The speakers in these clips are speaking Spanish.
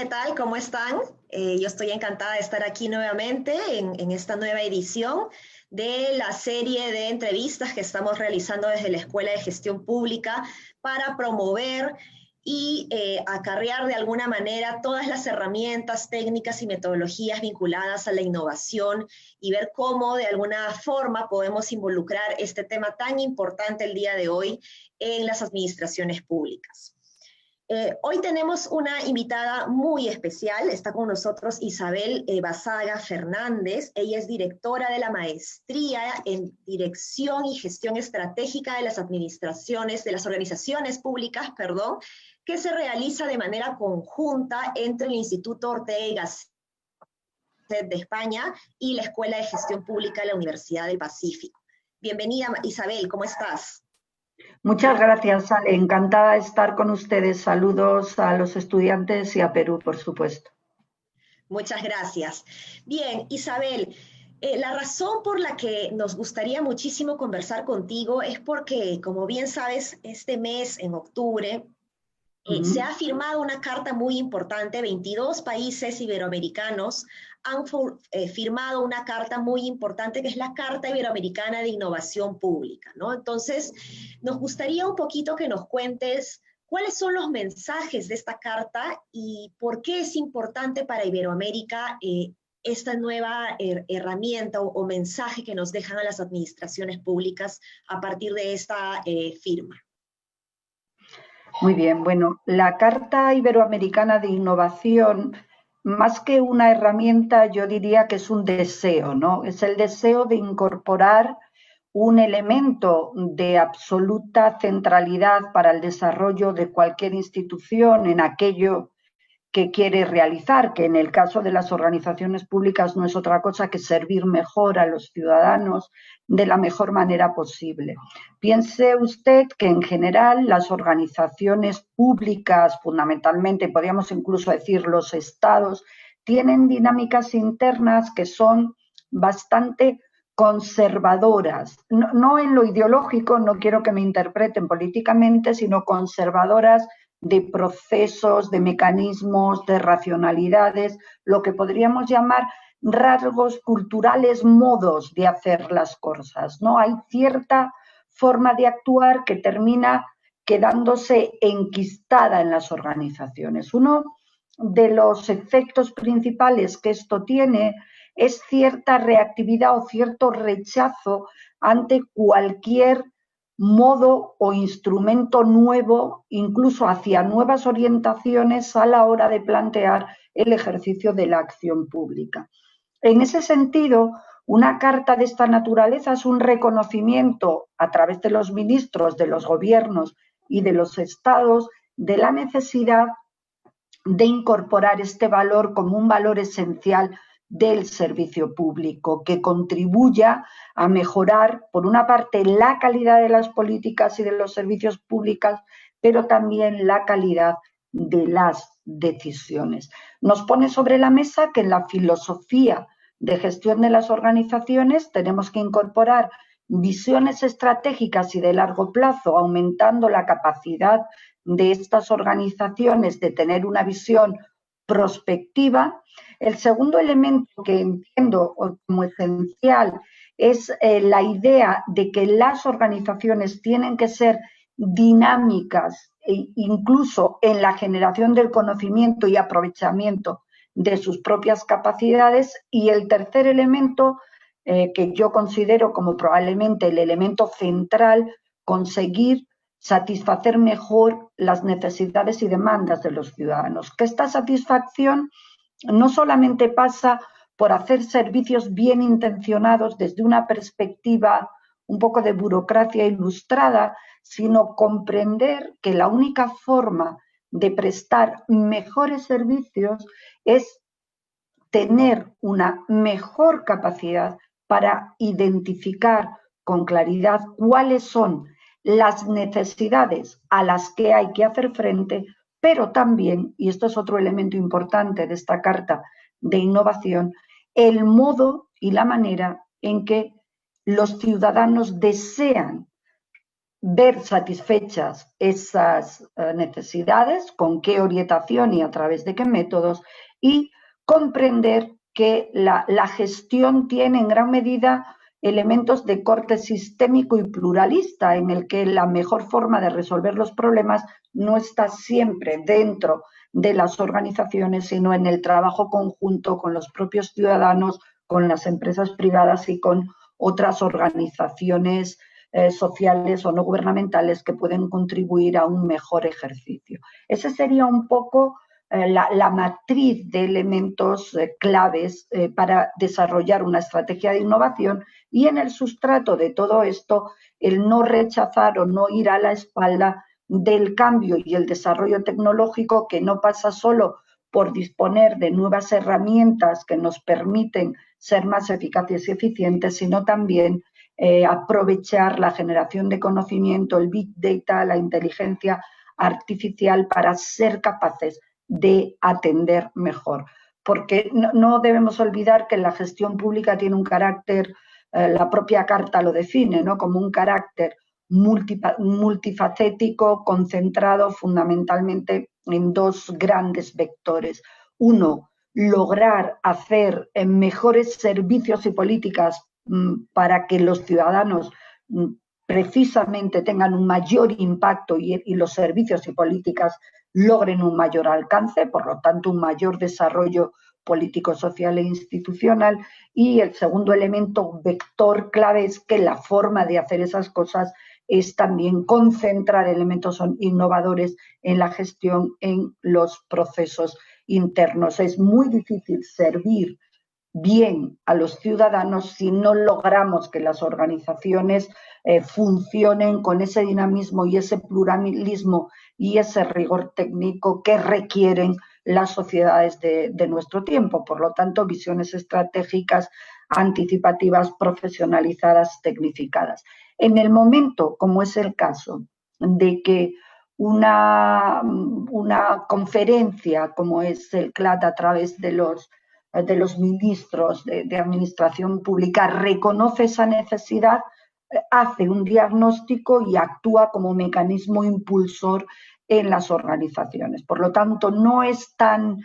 ¿Qué tal? ¿Cómo están? Yo estoy encantada de estar aquí nuevamente en esta nueva edición de la serie de entrevistas que estamos realizando desde la Escuela de Gestión Pública para promover y acarrear de alguna manera todas las herramientas, técnicas y metodologías vinculadas a la innovación y ver cómo de alguna forma podemos involucrar este tema tan importante el día de hoy en las administraciones públicas. Hoy tenemos una invitada muy especial, está con nosotros Isabel Basaga Fernández, ella es directora de la Maestría en Dirección y Gestión Estratégica de las Administraciones, de las Organizaciones Públicas, perdón, que se realiza de manera conjunta entre el Instituto Ortega y Gasset de España y la Escuela de Gestión Pública de la Universidad del Pacífico. Bienvenida Isabel, ¿cómo estás? Muchas gracias, Ale. Encantada de estar con ustedes. Saludos a los estudiantes y a Perú, por supuesto. Muchas gracias. Bien, Isabel, la razón por la que nos gustaría muchísimo conversar contigo es porque, como bien sabes, este mes, en octubre, se ha firmado una carta muy importante. 22 países iberoamericanos han firmado una carta muy importante que es la Carta Iberoamericana de Innovación Pública, ¿no? Entonces, nos gustaría un poquito que nos cuentes cuáles son los mensajes de esta carta y por qué es importante para Iberoamérica esta nueva herramienta o mensaje que nos dejan a las administraciones públicas a partir de esta firma. Muy bien, bueno, la Carta Iberoamericana de Innovación, más que una herramienta, yo diría que es un deseo, ¿no? Es el deseo de incorporar un elemento de absoluta centralidad para el desarrollo de cualquier institución en aquello que quiere realizar, que en el caso de las organizaciones públicas no es otra cosa que servir mejor a los ciudadanos de la mejor manera posible. Piense usted que en general las organizaciones públicas, fundamentalmente, podríamos incluso decir los estados, tienen dinámicas internas que son bastante conservadoras, no en lo ideológico, no quiero que me interpreten políticamente, sino conservadoras de procesos, de mecanismos, de racionalidades, lo que podríamos llamar rasgos culturales, modos de hacer las cosas, ¿no? Hay cierta forma de actuar que termina quedándose enquistada en las organizaciones. Uno de los efectos principales que esto tiene es cierta reactividad o cierto rechazo ante cualquier modo o instrumento nuevo, incluso hacia nuevas orientaciones a la hora de plantear el ejercicio de la acción pública. En ese sentido, una carta de esta naturaleza es un reconocimiento a través de los ministros, de los gobiernos y de los estados de la necesidad de incorporar este valor como un valor esencial del servicio público, que contribuya a mejorar, por una parte, la calidad de las políticas y de los servicios públicos, pero también la calidad de las decisiones. Nos pone sobre la mesa que en la filosofía de gestión de las organizaciones tenemos que incorporar visiones estratégicas y de largo plazo, aumentando la capacidad de estas organizaciones de tener una visión prospectiva. El segundo elemento que entiendo como esencial es la idea de que las organizaciones tienen que ser dinámicas, incluso en la generación del conocimiento y aprovechamiento de sus propias capacidades. Y el tercer elemento, que yo considero como probablemente el elemento central, conseguir satisfacer mejor las necesidades y demandas de los ciudadanos. Que esta satisfacción no solamente pasa por hacer servicios bien intencionados desde una perspectiva un poco de burocracia ilustrada, sino comprender que la única forma de prestar mejores servicios es tener una mejor capacidad para identificar con claridad cuáles son las necesidades a las que hay que hacer frente, pero también, y esto es otro elemento importante de esta carta de innovación, el modo y la manera en que los ciudadanos desean ver satisfechas esas necesidades, con qué orientación y a través de qué métodos, y comprender que la gestión tiene en gran medida elementos de corte sistémico y pluralista, en el que la mejor forma de resolver los problemas no está siempre dentro de las organizaciones, sino en el trabajo conjunto con los propios ciudadanos, con las empresas privadas y con otras organizaciones sociales o no gubernamentales que pueden contribuir a un mejor ejercicio. Ese sería un poco la matriz de elementos claves para desarrollar una estrategia de innovación, y en el sustrato de todo esto el no rechazar o no ir a la espalda del cambio y el desarrollo tecnológico, que no pasa solo por disponer de nuevas herramientas que nos permiten ser más eficaces y eficientes, sino también aprovechar la generación de conocimiento, el big data, la inteligencia artificial, para ser capaces de atender mejor. Porque no debemos olvidar que la gestión pública tiene un carácter, la propia carta lo define, ¿no?, como un carácter multifacético, concentrado fundamentalmente en dos grandes vectores. Uno, lograr hacer mejores servicios y políticas para que los ciudadanos precisamente tengan un mayor impacto y los servicios y políticas logren un mayor alcance, por lo tanto un mayor desarrollo político, social e institucional. Y el segundo elemento vector clave es que la forma de hacer esas cosas es también concentrar elementos innovadores en la gestión, en los procesos internos. Es muy difícil servir bien a los ciudadanos si no logramos que las organizaciones funcionen con ese dinamismo y ese pluralismo y ese rigor técnico que requieren las sociedades de nuestro tiempo. Por lo tanto, visiones estratégicas, anticipativas, profesionalizadas, tecnificadas. En el momento, como es el caso, de que una conferencia como es el CLAT, a través de los ministros de Administración Pública, reconoce esa necesidad, hace un diagnóstico y actúa como mecanismo impulsor en las organizaciones. Por lo tanto, no es tan,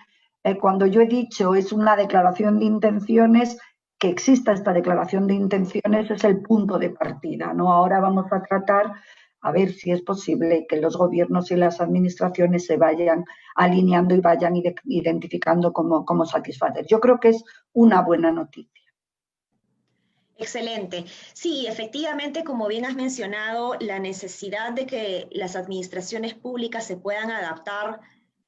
cuando yo he dicho es una declaración de intenciones, que exista esta declaración de intenciones es el punto de partida, ¿no? Ahora vamos a tratar a ver si es posible que los gobiernos y las administraciones se vayan alineando y vayan identificando cómo satisfacer. Yo creo que es una buena noticia. Excelente. Sí, efectivamente, como bien has mencionado, la necesidad de que las administraciones públicas se puedan adaptar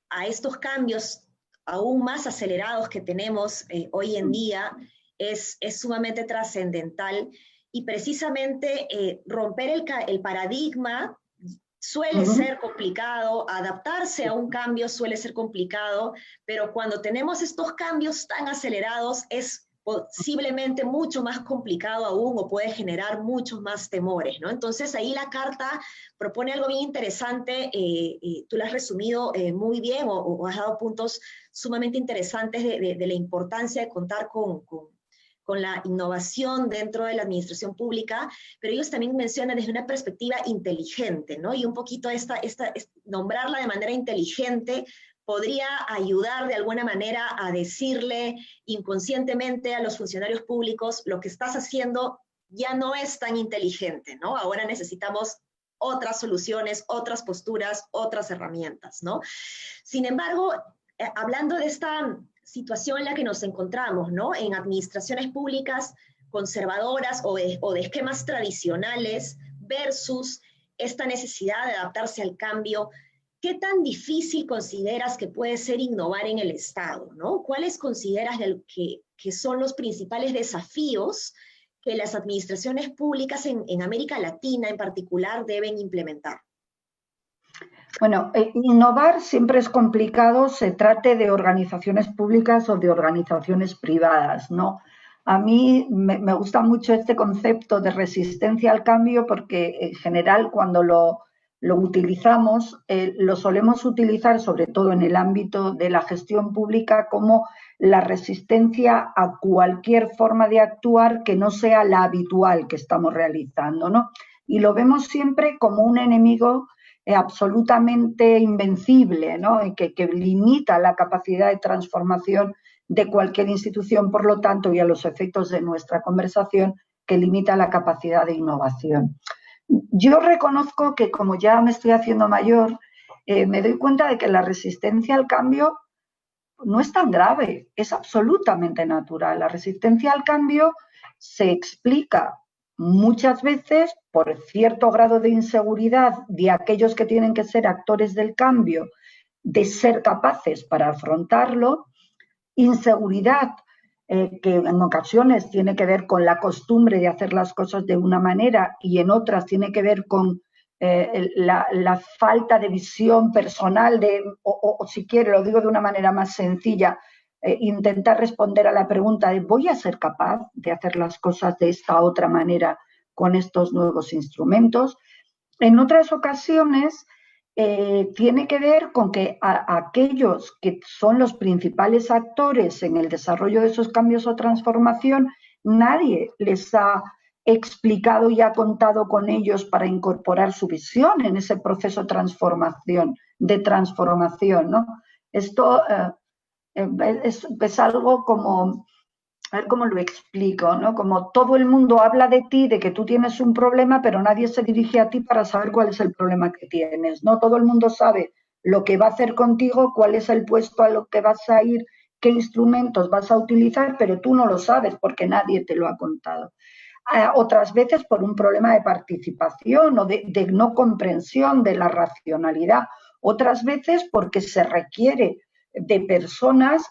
a estos cambios aún más acelerados que tenemos hoy en día es sumamente trascendental, y precisamente romper el paradigma suele ser complicado, adaptarse a un cambio suele ser complicado, pero cuando tenemos estos cambios tan acelerados es posiblemente mucho más complicado aún, o puede generar muchos más temores, ¿no? Entonces ahí la carta propone algo bien interesante, tú lo has resumido muy bien, o has dado puntos sumamente interesantes de la importancia de contar con la innovación dentro de la administración pública, pero ellos también mencionan desde una perspectiva inteligente, ¿no? Y un poquito nombrarla de manera inteligente podría ayudar de alguna manera a decirle inconscientemente a los funcionarios públicos: lo que estás haciendo ya no es tan inteligente, ¿no? Ahora necesitamos otras soluciones, otras posturas, otras herramientas, ¿no? Sin embargo, hablando de esta situación en la que nos encontramos, ¿no?, en administraciones públicas conservadoras o de esquemas tradicionales versus esta necesidad de adaptarse al cambio, ¿qué tan difícil consideras que puede ser innovar en el Estado, ¿no? ¿Cuáles consideras que son los principales desafíos que las administraciones públicas en América Latina en particular deben implementar? Bueno, innovar siempre es complicado, se trate de organizaciones públicas o de organizaciones privadas, ¿no? A mí me gusta mucho este concepto de resistencia al cambio, porque en general cuando lo utilizamos, lo solemos utilizar sobre todo en el ámbito de la gestión pública como la resistencia a cualquier forma de actuar que no sea la habitual que estamos realizando, ¿no? y lo vemos siempre como un enemigo absolutamente invencible, ¿no? Y que limita la capacidad de transformación de cualquier institución, por lo tanto, y a los efectos de nuestra conversación, que limita la capacidad de innovación. Yo reconozco que, como ya me estoy haciendo mayor, me doy cuenta de que la resistencia al cambio no es tan grave, es absolutamente natural. La resistencia al cambio se explica muchas veces por cierto grado de inseguridad de aquellos que tienen que ser actores del cambio, de ser capaces para afrontarlo, inseguridad que en ocasiones tiene que ver con la costumbre de hacer las cosas de una manera y en otras tiene que ver con la falta de visión personal o si quiere, lo digo de una manera más sencilla, intentar responder a la pregunta de ¿voy a ser capaz de hacer las cosas de esta otra manera con estos nuevos instrumentos? En otras ocasiones tiene que ver con que a aquellos que son los principales actores en el desarrollo de esos cambios o transformación, nadie les ha explicado y ha contado con ellos para incorporar su visión en ese proceso de transformación, ¿no? Esto es algo como, a ver cómo lo explico, ¿no? Como todo el mundo habla de ti, de que tú tienes un problema, pero nadie se dirige a ti para saber cuál es el problema que tienes, ¿no? Todo el mundo sabe lo que va a hacer contigo, cuál es el puesto a lo que vas a ir, qué instrumentos vas a utilizar, pero tú no lo sabes porque nadie te lo ha contado. Otras veces por un problema de participación o de no comprensión de la racionalidad. Otras veces porque se requiere de personas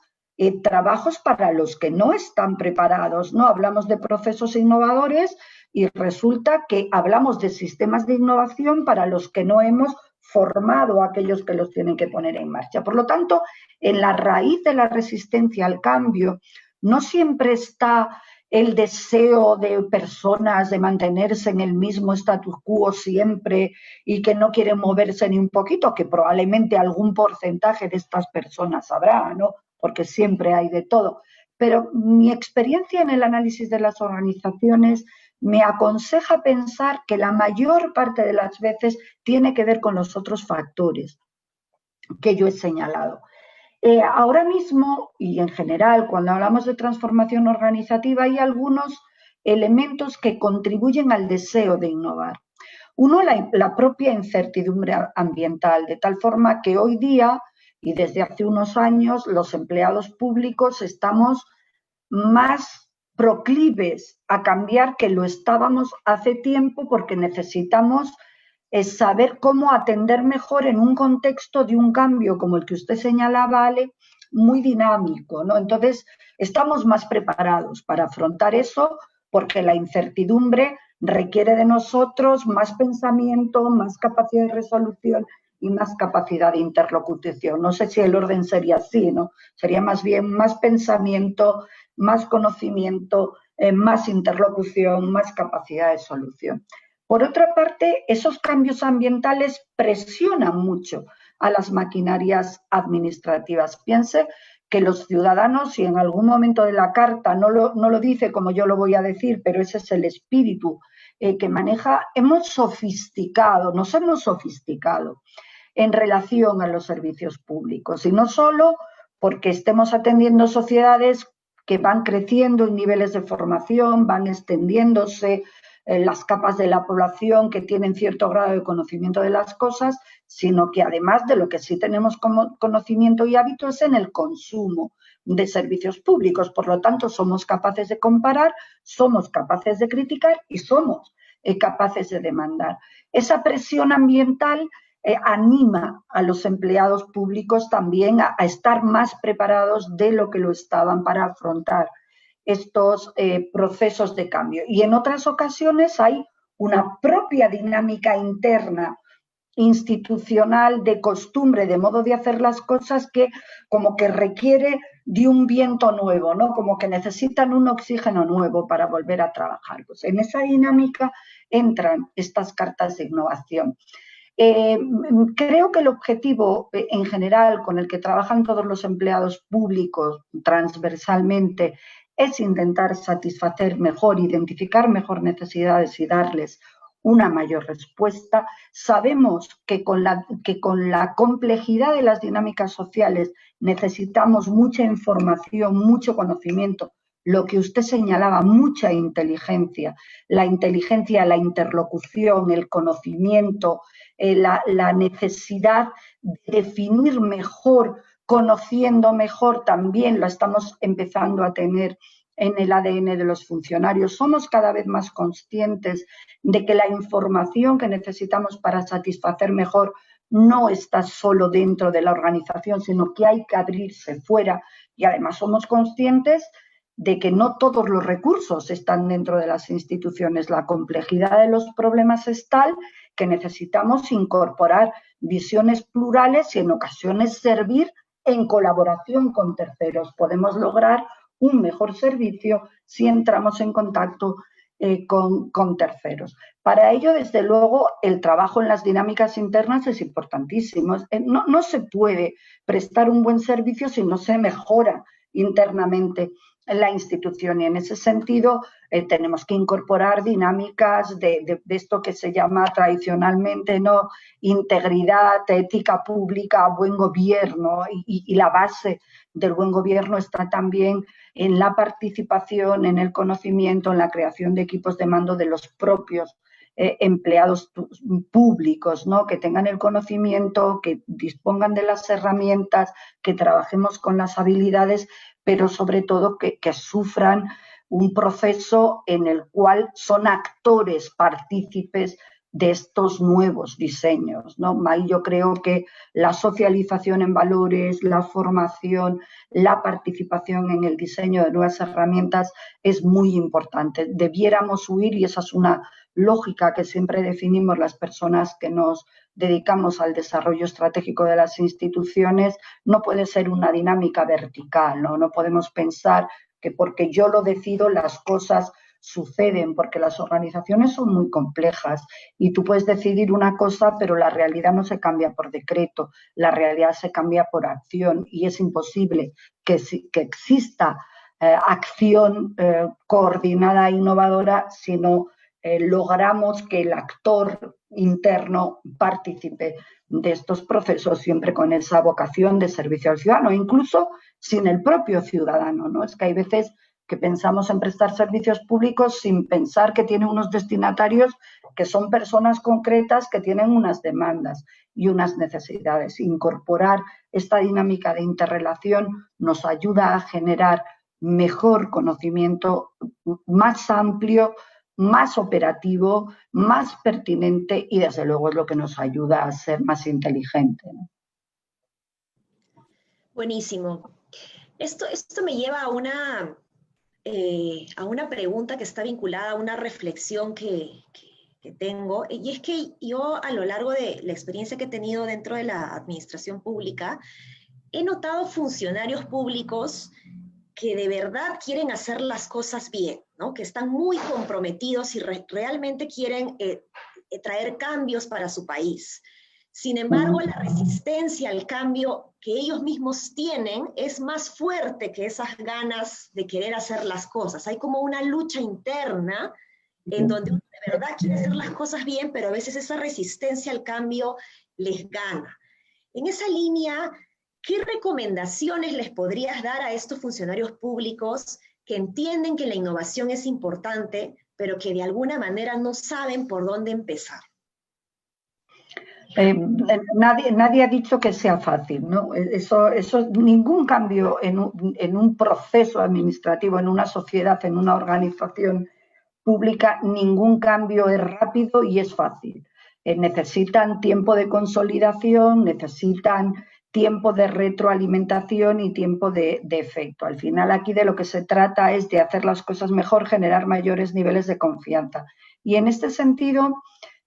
trabajos para los que no están preparados, ¿no? Hablamos de procesos innovadores y resulta que hablamos de sistemas de innovación para los que no hemos formado a aquellos que los tienen que poner en marcha. Por lo tanto, en la raíz de la resistencia al cambio no siempre está el deseo de personas de mantenerse en el mismo status quo siempre y que no quieren moverse ni un poquito, que probablemente algún porcentaje de estas personas habrá, ¿no? Porque siempre hay de todo. Pero mi experiencia en el análisis de las organizaciones me aconseja pensar que la mayor parte de las veces tiene que ver con los otros factores que yo he señalado. Ahora mismo, y en general, cuando hablamos de transformación organizativa, hay algunos elementos que contribuyen al deseo de innovar. Uno, la propia incertidumbre ambiental, de tal forma que hoy día y desde hace unos años los empleados públicos estamos más proclives a cambiar que lo estábamos hace tiempo porque necesitamos saber cómo atender mejor en un contexto de un cambio como el que usted señalaba, Ale, muy dinámico, ¿no? Entonces, estamos más preparados para afrontar eso porque la incertidumbre requiere de nosotros más pensamiento, más capacidad de resolución y más capacidad de interlocución. No sé si el orden sería así, ¿no? Sería más bien más pensamiento, más conocimiento, más interlocución, más capacidad de solución. Por otra parte, esos cambios ambientales presionan mucho a las maquinarias administrativas. Piense que los ciudadanos, y en algún momento de la carta no lo dice como yo lo voy a decir, pero ese es el espíritu que maneja, nos hemos sofisticado en relación a los servicios públicos, y no solo porque estemos atendiendo sociedades que van creciendo en niveles de formación, van extendiéndose las capas de la población que tienen cierto grado de conocimiento de las cosas, sino que además de lo que sí tenemos como conocimiento y hábito es en el consumo de servicios públicos. Por lo tanto, somos capaces de comparar, somos capaces de criticar y somos capaces de demandar. Esa presión ambiental anima a los empleados públicos también a estar más preparados de lo que lo estaban para afrontar estos procesos de cambio. Y en otras ocasiones hay una propia dinámica interna institucional, de costumbre, de modo de hacer las cosas que como que requiere de un viento nuevo, ¿no? Como que necesitan un oxígeno nuevo para volver a trabajar. Pues en esa dinámica entran estas cartas de innovación. Creo que el objetivo en general con el que trabajan todos los empleados públicos transversalmente es intentar satisfacer mejor, identificar mejor necesidades y darles una mayor respuesta. Sabemos que con la complejidad de las dinámicas sociales necesitamos mucha información, mucho conocimiento, lo que usted señalaba, mucha inteligencia, la interlocución, el conocimiento, la necesidad de definir mejor, conociendo mejor también, lo estamos empezando a tener en el ADN de los funcionarios. Somos cada vez más conscientes de que la información que necesitamos para satisfacer mejor no está solo dentro de la organización, sino que hay que abrirse fuera, y además somos conscientes de que no todos los recursos están dentro de las instituciones. La complejidad de los problemas es tal que necesitamos incorporar visiones plurales y en ocasiones servir en colaboración con terceros. Podemos lograr un mejor servicio si entramos en contacto con terceros. Para ello, desde luego, el trabajo en las dinámicas internas es importantísimo. No se puede prestar un buen servicio si no se mejora internamente la institución, y en ese sentido tenemos que incorporar dinámicas de esto que se llama tradicionalmente, ¿no?, integridad, ética pública, buen gobierno, y la base del buen gobierno está también en la participación, en el conocimiento, en la creación de equipos de mando de los propios empleados públicos, ¿no?, que tengan el conocimiento, que dispongan de las herramientas, que trabajemos con las habilidades, pero sobre todo que sufran un proceso en el cual son actores, partícipes de estos nuevos diseños, ¿no? Ahí yo creo que la socialización en valores, la formación, la participación en el diseño de nuevas herramientas es muy importante. Debiéramos huir, y esa es una lógica que siempre definimos las personas que nos dedicamos al desarrollo estratégico de las instituciones, no puede ser una dinámica vertical, ¿no? No podemos pensar que porque yo lo decido las cosas suceden, porque las organizaciones son muy complejas y tú puedes decidir una cosa, pero la realidad no se cambia por decreto, la realidad se cambia por acción, y es imposible que exista acción coordinada e innovadora si no logramos que el actor interno participe de estos procesos, siempre con esa vocación de servicio al ciudadano, incluso sin el propio ciudadano, ¿no? Es que hay veces que pensamos en prestar servicios públicos sin pensar que tiene unos destinatarios que son personas concretas que tienen unas demandas y unas necesidades. Incorporar esta dinámica de interrelación nos ayuda a generar mejor conocimiento, más amplio, más operativo, más pertinente, y desde luego es lo que nos ayuda a ser más inteligente, ¿no? Buenísimo. Esto me lleva a una pregunta que está vinculada a una reflexión que tengo, y es que yo, a lo largo de la experiencia que he tenido dentro de la administración pública, he notado funcionarios públicos que de verdad quieren hacer las cosas bien, ¿no?, que están muy comprometidos y realmente quieren traer cambios para su país. Sin embargo, la resistencia al cambio que ellos mismos tienen es más fuerte que esas ganas de querer hacer las cosas. Hay como una lucha interna en donde uno de verdad quiere hacer las cosas bien, pero a veces esa resistencia al cambio les gana. En esa línea, ¿qué recomendaciones les podrías dar a estos funcionarios públicos que entienden que la innovación es importante, pero que de alguna manera no saben por dónde empezar? Nadie ha dicho que sea fácil, ¿no? Eso, ningún cambio en un proceso administrativo, en una sociedad, en una organización pública, ningún cambio es rápido y es fácil. Necesitan tiempo de consolidación, necesitan tiempo de retroalimentación y tiempo de efecto. Al final, aquí de lo que se trata es de hacer las cosas mejor, generar mayores niveles de confianza. Y en este sentido,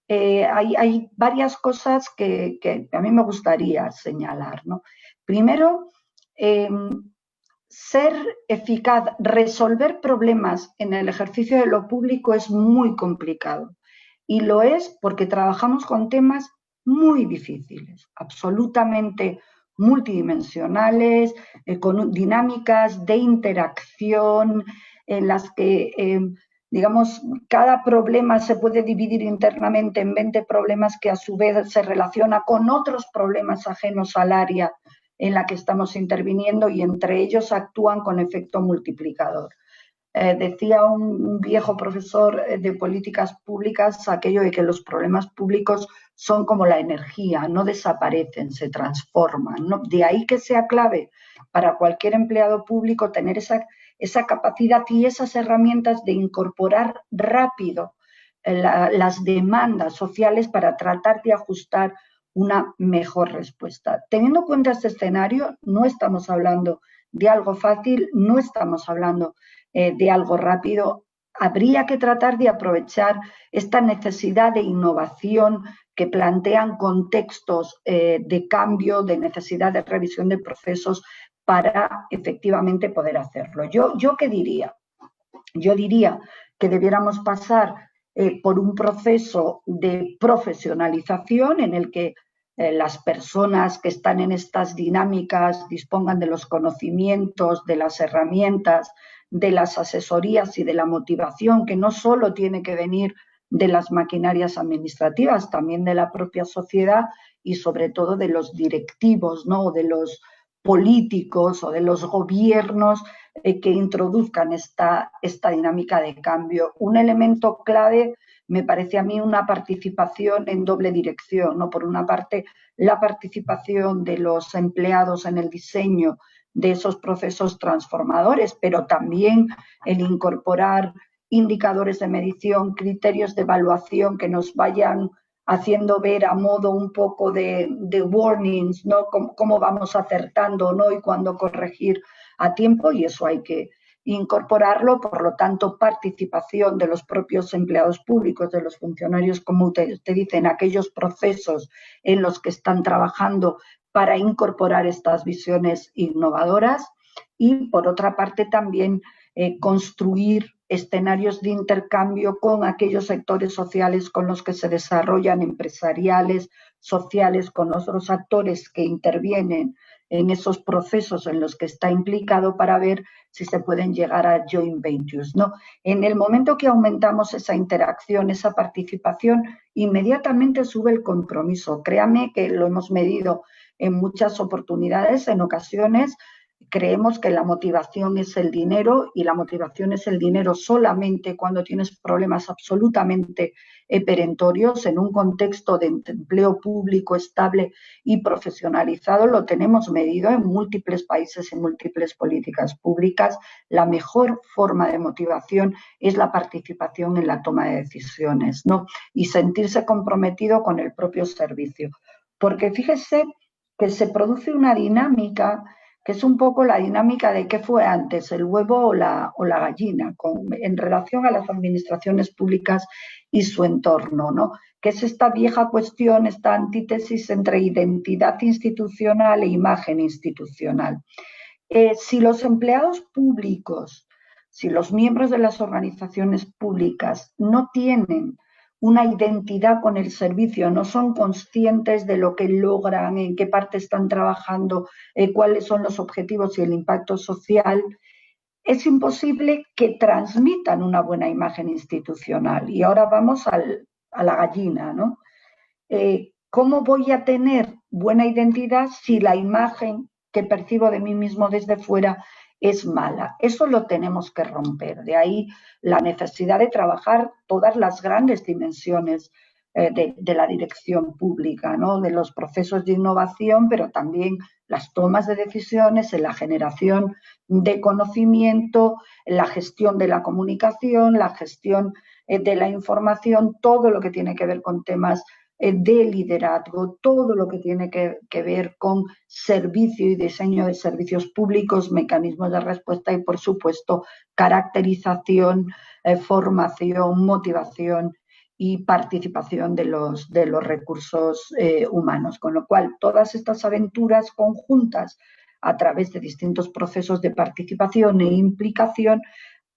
hay varias cosas que a mí me gustaría señalar, ¿no? Primero, ser eficaz, resolver problemas en el ejercicio de lo público es muy complicado. Y lo es porque trabajamos con temas muy difíciles, absolutamente multidimensionales, con dinámicas de interacción en las que digamos, cada problema se puede dividir internamente en 20 problemas que a su vez se relaciona con otros problemas ajenos al área en la que estamos interviniendo y entre ellos actúan con efecto multiplicador. Decía un viejo profesor de políticas públicas aquello de que los problemas públicos son como la energía, no desaparecen, se transforman, ¿no? De ahí que sea clave para cualquier empleado público tener esa capacidad y esas herramientas de incorporar rápido las demandas sociales para tratar de ajustar una mejor respuesta. Teniendo en cuenta este escenario, no estamos hablando de algo fácil, no estamos hablando de algo rápido. Habría que tratar de aprovechar esta necesidad de innovación que plantean contextos de cambio, de necesidad de revisión de procesos para efectivamente poder hacerlo. ¿Yo qué diría? Yo diría que debiéramos pasar por un proceso de profesionalización en el que las personas que están en estas dinámicas dispongan de los conocimientos, de las herramientas, de las asesorías y de la motivación, que no solo tiene que venir de las maquinarias administrativas, también de la propia sociedad y sobre todo de los directivos, ¿no? De los políticos o de los gobiernos que introduzcan esta dinámica de cambio. Un elemento clave me parece a mí una participación en doble dirección, ¿no? Por una parte, la participación de los empleados en el diseño de esos procesos transformadores, pero también el incorporar indicadores de medición, criterios de evaluación que nos vayan haciendo ver a modo un poco de warnings, ¿no? Cómo vamos acertando, ¿no? Y cuándo corregir a tiempo, y eso hay que incorporarlo. Por lo tanto, participación de los propios empleados públicos, de los funcionarios, como usted dice, en aquellos procesos en los que están trabajando para incorporar estas visiones innovadoras. Y, por otra parte, también construir escenarios de intercambio con aquellos sectores sociales con los que se desarrollan, empresariales, sociales, con otros actores que intervienen en esos procesos en los que está implicado para ver si se pueden llegar a joint ventures, ¿no? En el momento que aumentamos esa interacción, esa participación, inmediatamente sube el compromiso. Créame que lo hemos medido en muchas oportunidades, en ocasiones creemos que la motivación es el dinero y la motivación es el dinero solamente cuando tienes problemas absolutamente perentorios. En un contexto de empleo público estable y profesionalizado lo tenemos medido en múltiples países, en múltiples políticas públicas. La mejor forma de motivación es la participación en la toma de decisiones, ¿no? Y sentirse comprometido con el propio servicio. Porque fíjese que se produce una dinámica que es un poco la dinámica de qué fue antes, el huevo o la gallina, en relación a las administraciones públicas y su entorno, ¿no? Que es esta vieja cuestión, esta antítesis entre identidad institucional e imagen institucional. Si los empleados públicos, si los miembros de las organizaciones públicas no tienen una identidad con el servicio, no son conscientes de lo que logran, en qué parte están trabajando, cuáles son los objetivos y el impacto social, es imposible que transmitan una buena imagen institucional. Y ahora vamos a la gallina, ¿no? ¿Cómo voy a tener buena identidad si la imagen que percibo de mí mismo desde fuera es mala? Eso lo tenemos que romper. De ahí la necesidad de trabajar todas las grandes dimensiones de la dirección pública, ¿no? De los procesos de innovación, pero también las tomas de decisiones, en la generación de conocimiento, en la gestión de la comunicación, la gestión de la información, todo lo que tiene que ver con temas de liderazgo, todo lo que tiene que ver con servicio y diseño de servicios públicos, mecanismos de respuesta y, por supuesto, caracterización, formación, motivación y participación de los recursos humanos. Con lo cual, todas estas aventuras conjuntas a través de distintos procesos de participación e implicación,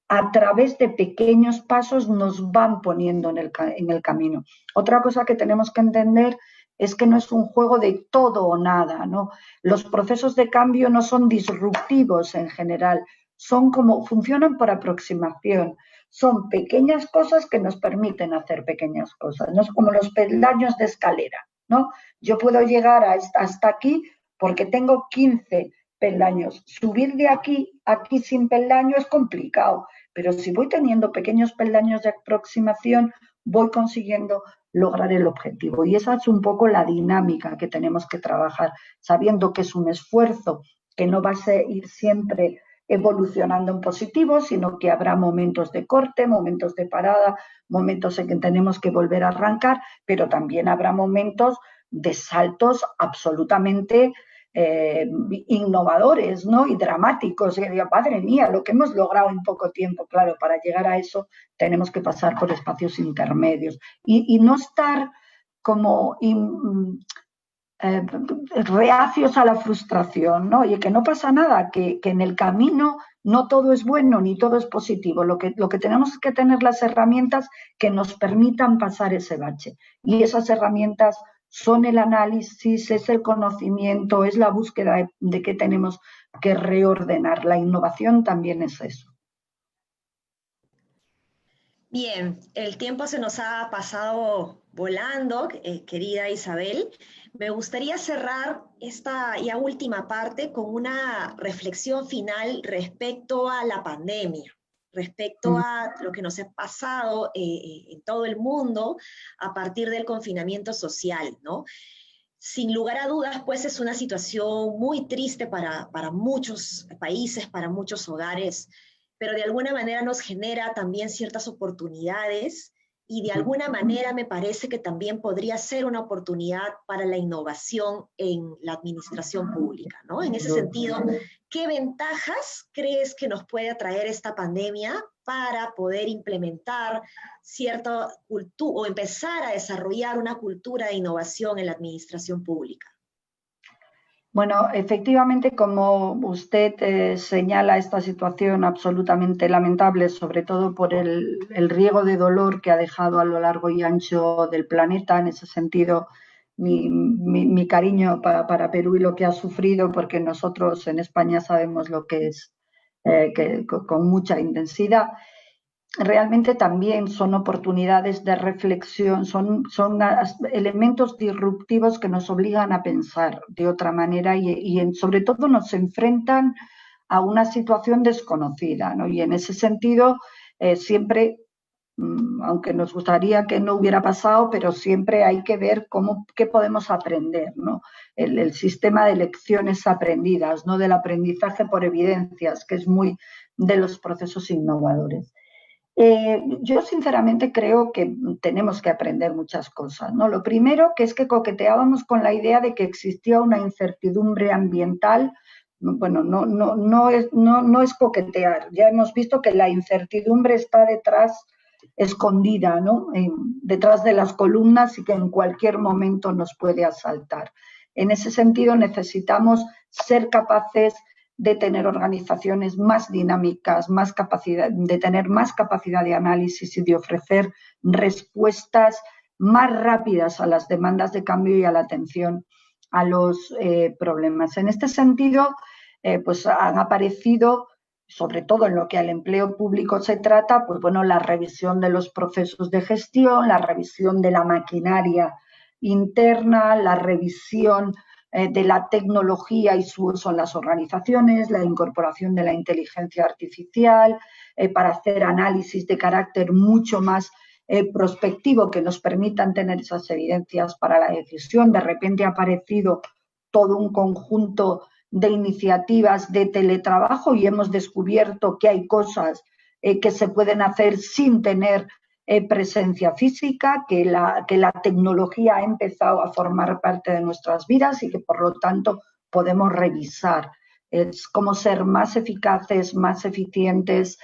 a través de pequeños pasos nos van poniendo en el camino. Otra cosa que tenemos que entender es que no es un juego de todo o nada, ¿no? Los procesos de cambio no son disruptivos en general, funcionan por aproximación. Son pequeñas cosas que nos permiten hacer pequeñas cosas, no es como los peldaños de escalera, ¿no? Yo puedo llegar hasta aquí porque tengo 15 peldaños. Subir de aquí a aquí sin peldaño es complicado, pero si voy teniendo pequeños peldaños de aproximación, voy consiguiendo lograr el objetivo. Y esa es un poco la dinámica que tenemos que trabajar, sabiendo que es un esfuerzo, que no va a ir siempre evolucionando en positivo, sino que habrá momentos de corte, momentos de parada, momentos en que tenemos que volver a arrancar, pero también habrá momentos de saltos absolutamente innovadores, ¿no? Y dramáticos. Y digo, madre mía, lo que hemos logrado en poco tiempo. Claro, para llegar a eso tenemos que pasar por espacios intermedios y no estar como reacios a la frustración, ¿no? Oye, que no pasa nada, que en el camino no todo es bueno ni todo es positivo. Lo que tenemos es que tener las herramientas que nos permitan pasar ese bache. Y esas herramientas son el análisis, es el conocimiento, es la búsqueda de qué tenemos que reordenar. La innovación también es eso. Bien, el tiempo se nos ha pasado volando, querida Isabel. Me gustaría cerrar esta ya última parte con una reflexión final respecto a la pandemia, respecto a lo que nos ha pasado en todo el mundo a partir del confinamiento social, ¿no? Sin lugar a dudas, pues es una situación muy triste para muchos países, para muchos hogares, pero de alguna manera nos genera también ciertas oportunidades y de alguna manera me parece que también podría ser una oportunidad para la innovación en la administración pública, ¿no? En ese sentido, ¿qué ventajas crees que nos puede traer esta pandemia para poder implementar cierta cultura o empezar a desarrollar una cultura de innovación en la administración pública? Bueno, efectivamente, como usted señala esta situación absolutamente lamentable, sobre todo por el riego de dolor que ha dejado a lo largo y ancho del planeta, en ese sentido, mi cariño para Perú y lo que ha sufrido, porque nosotros en España sabemos lo que es con mucha intensidad. Realmente también son oportunidades de reflexión, son elementos disruptivos que nos obligan a pensar de otra manera y sobre todo nos enfrentan a una situación desconocida, ¿no? Y en ese sentido, siempre, aunque nos gustaría que no hubiera pasado, pero siempre hay que ver qué podemos aprender, ¿no? El sistema de lecciones aprendidas, no del aprendizaje por evidencias, que es muy de los procesos innovadores. Yo sinceramente creo que tenemos que aprender muchas cosas, ¿no? Lo primero que es que coqueteábamos con la idea de que existía una incertidumbre ambiental. Bueno, no es coquetear. Ya hemos visto que la incertidumbre está detrás, escondida, ¿no? Detrás de las columnas y que en cualquier momento nos puede asaltar. En ese sentido necesitamos ser capaces de tener organizaciones más dinámicas, de tener más capacidad de análisis y de ofrecer respuestas más rápidas a las demandas de cambio y a la atención a los problemas. En este sentido, pues han aparecido, sobre todo en lo que al empleo público se trata, pues bueno, la revisión de los procesos de gestión, la revisión de la maquinaria interna, la revisión de la tecnología y su uso en las organizaciones, la incorporación de la inteligencia artificial para hacer análisis de carácter mucho más prospectivo que nos permitan tener esas evidencias para la decisión. De repente ha aparecido todo un conjunto de iniciativas de teletrabajo y hemos descubierto que hay cosas que se pueden hacer sin tener presencia física, que la tecnología ha empezado a formar parte de nuestras vidas y que por lo tanto podemos revisar. Es como ser más eficaces, más eficientes,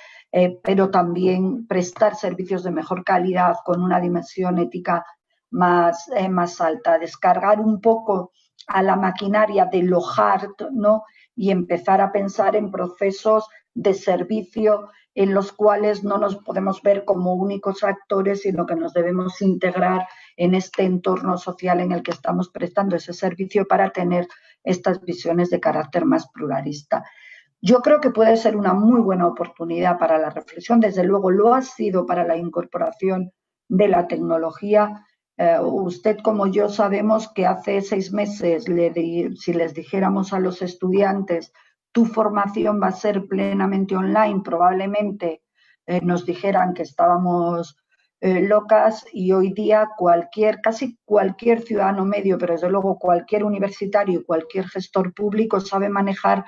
pero también prestar servicios de mejor calidad con una dimensión ética más alta. Descargar un poco a la maquinaria de lo hard, ¿no? Y empezar a pensar en procesos de servicio en los cuales no nos podemos ver como únicos actores, sino que nos debemos integrar en este entorno social en el que estamos prestando ese servicio para tener estas visiones de carácter más pluralista. Yo creo que puede ser una muy buena oportunidad para la reflexión, desde luego lo ha sido para la incorporación de la tecnología. Usted como yo sabemos que hace 6 meses, si les dijéramos a los estudiantes, tu formación va a ser plenamente online, probablemente nos dijeran que estábamos locas, y hoy día casi cualquier ciudadano medio, pero desde luego cualquier universitario y cualquier gestor público sabe manejar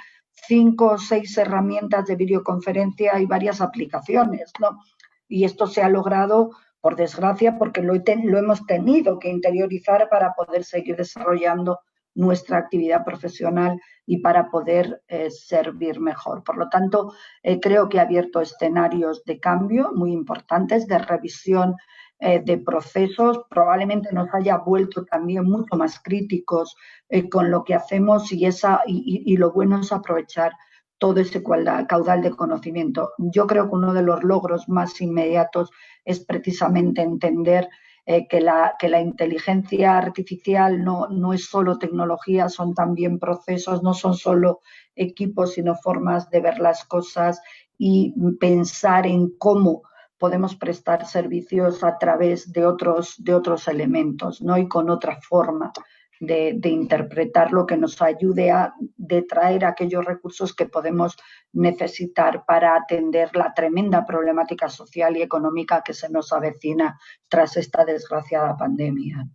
5 o 6 herramientas de videoconferencia y varias aplicaciones, ¿no? Y esto se ha logrado, por desgracia, porque lo hemos tenido que interiorizar para poder seguir desarrollando nuestra actividad profesional y para poder servir mejor. Por lo tanto, creo que ha abierto escenarios de cambio muy importantes, de revisión de procesos, probablemente nos haya vuelto también mucho más críticos con lo que hacemos, y lo bueno es aprovechar todo ese caudal de conocimiento. Yo creo que uno de los logros más inmediatos es precisamente entender que la inteligencia artificial no es solo tecnología, son también procesos, no son solo equipos, sino formas de ver las cosas y pensar en cómo podemos prestar servicios a través de otros elementos, ¿no? Y con otra forma de interpretar lo que nos ayude a detraer aquellos recursos que podemos necesitar para atender la tremenda problemática social y económica que se nos avecina tras esta desgraciada pandemia.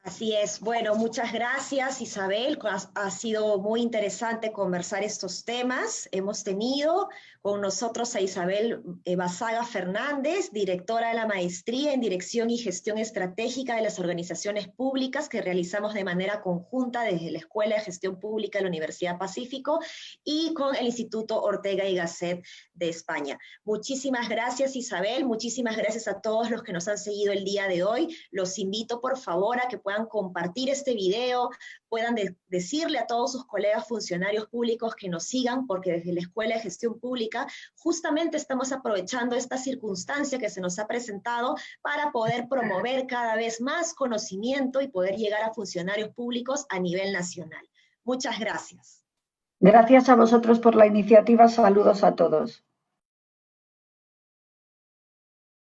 Así es. Bueno, muchas gracias, Isabel. Ha sido muy interesante conversar estos temas. Hemos tenido con nosotros a Isabel Basaga Fernández, directora de la Maestría en Dirección y Gestión Estratégica de las Organizaciones Públicas, que realizamos de manera conjunta desde la Escuela de Gestión Pública de la Universidad Pacífico y con el Instituto Ortega y Gasset de España. Muchísimas gracias, Isabel. Muchísimas gracias a todos los que nos han seguido el día de hoy. Los invito, por favor, a que puedan compartir este video, puedan decirle a todos sus colegas funcionarios públicos que nos sigan, porque desde la Escuela de Gestión Pública justamente estamos aprovechando esta circunstancia que se nos ha presentado para poder promover cada vez más conocimiento y poder llegar a funcionarios públicos a nivel nacional. Muchas gracias. Gracias a vosotros por la iniciativa. Saludos a todos.